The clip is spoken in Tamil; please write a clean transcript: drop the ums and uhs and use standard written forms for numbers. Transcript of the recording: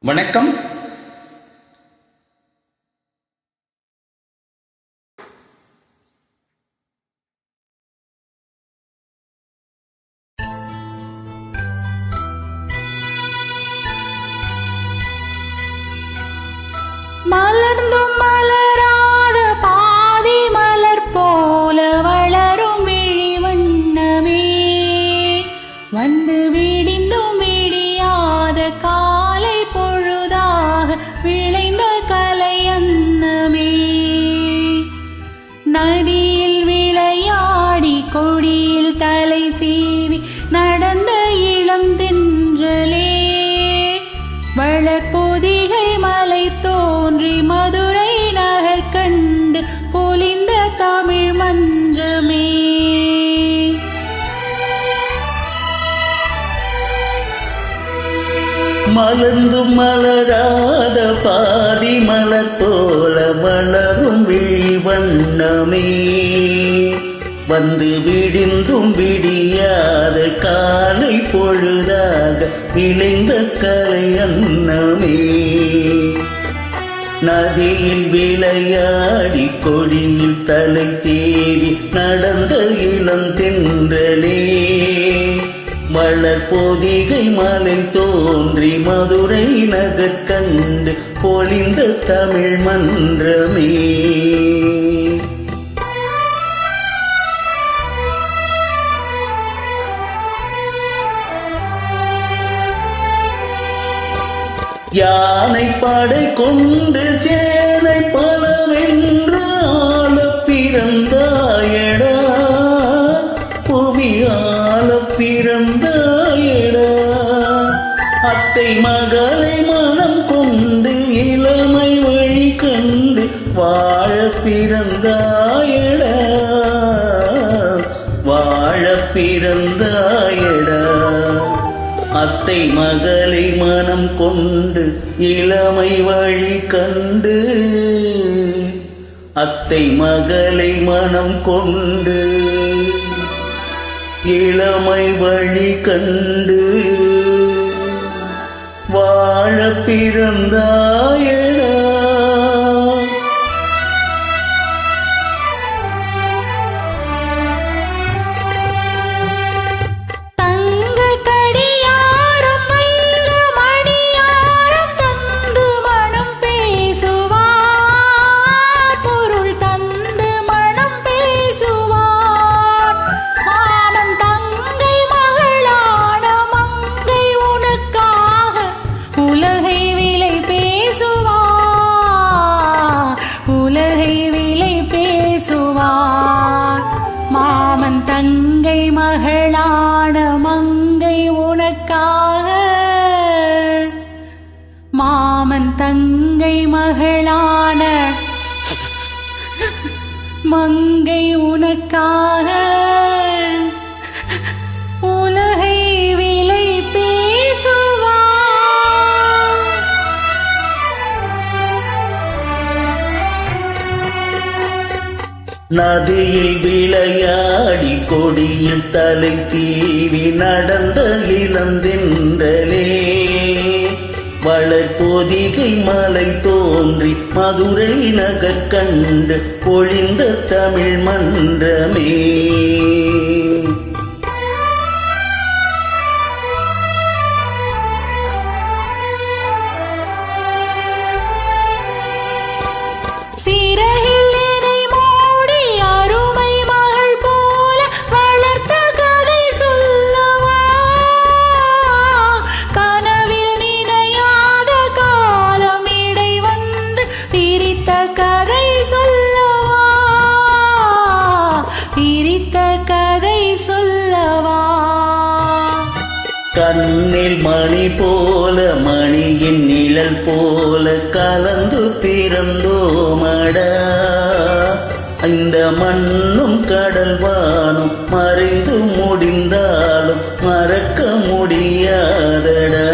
வணக்கம். மலர்ந்தும் மலராத பாதி மலர் போல வளரும் விழி வண்ணமே, வந்து விடிந்தும் விடியாத காலை பொழுதாக விளைந்த கலை அன்னமே. நதியில் விளையாடி கொடியில் தலை சீவி நடந்த இளம் தென்றலே, வளர்பொதிகை மலை தோன்றி மதுரை நகர் கண்டு பொலிந்த தமிழ் மன்றமே. மலர்ந்தும் மலராத பாதி மலர் போல வளரும் விழி வண்ணமே, வந்து விடிந்தும் விடியாத காலை பொழுதாக விளைந்த கலை அன்னமே. நதியில் விளையாடி கொடியில் தலை தேவி நடந்த இளம் தென்றலே, வளர்பொதிகை மலை தோன்றி மதுரை நகர் கண்டு பொலிந்த தமிழ் மன்றமே. யானை படை கொண்டு சேனை பலவென்று ஆள பிறந்தாயடா, புவி ஆள பிறந்தாயடா. அத்தை மகளை மனம் கொண்டு இளமை வழி கண்டு வாழ பிறந்தாயடா, வாழ பிறந்தாயடா. அத்தை மகளை மனம் கொண்டு இளமை வழி கண்டு, அத்தை மகளை மனம் கொண்டு இளமை வழி கண்டு வாழ பிறந்தாயடா. மாமன் தங்கை மகளான மங்கை உனக்காக, மாமன் தங்கை மகளான மங்கை உனக்காக உலகை விலை பேசுவார். நதியில் விளையாடி கொடியில் தலை தீவி நடந்த இளந்தென்றலே, வளர்பொதிகை மலை தோன்றி மதுரை நகர் கண்டு பொழிந்த தமிழ் மன்றமே. கண்ணில் மணி போல மணியின் நிழல் போல கலந்து பிறந்தோமடா, இந்த மண்ணும் கடல் வானும் மறைந்து முடிந்தாலும் மறக்க முடியாதடா.